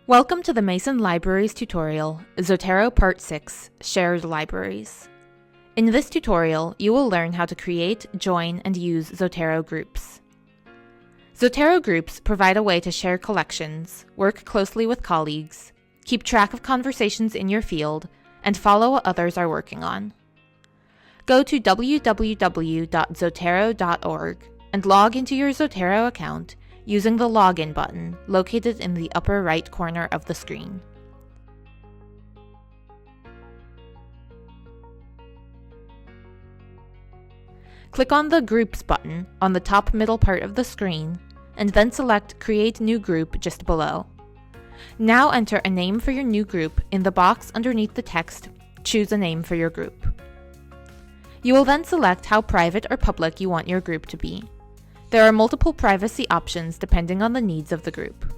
Welcome to the Mason Libraries tutorial, Zotero Part 6, Shared Libraries. In this tutorial, you will learn how to create, join, and use Zotero groups. Zotero groups provide a way to share collections, work closely with colleagues, keep track of conversations in your field, and follow what others are working on. Go to www.zotero.org and log into your Zotero account using the Login button located in the upper right corner of the screen. Click on the Groups button on the top middle part of the screen, and then select Create New Group just below. Now enter a name for your new group in the box underneath the text, Choose a name for your group. You will then select how private or public you want your group to be. There are multiple privacy options depending on the needs of the group.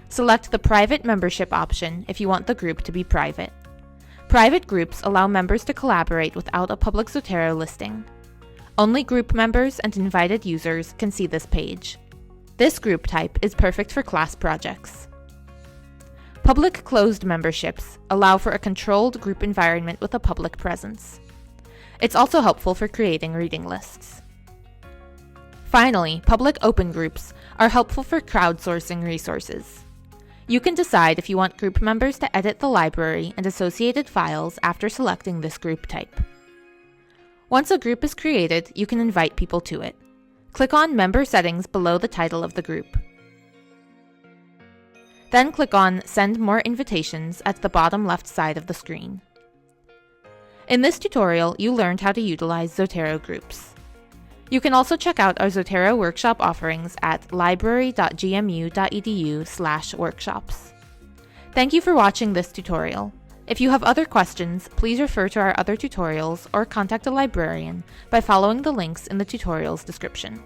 Select the Private Membership option if you want the group to be private. Private groups allow members to collaborate without a public Zotero listing. Only group members and invited users can see this page. This group type is perfect for class projects. Public closed memberships allow for a controlled group environment with a public presence. It's also helpful for creating reading lists. Finally, public open groups are helpful for crowdsourcing resources. You can decide if you want group members to edit the library and associated files after selecting this group type. Once a group is created, you can invite people to it. Click on Member Settings below the title of the group. Then click on Send More Invitations at the bottom left side of the screen. In this tutorial, you learned how to utilize Zotero groups. You can also check out our Zotero workshop offerings at library.gmu.edu/workshops. Thank you for watching this tutorial. If you have other questions, please refer to our other tutorials or contact a librarian by following the links in the tutorial's description.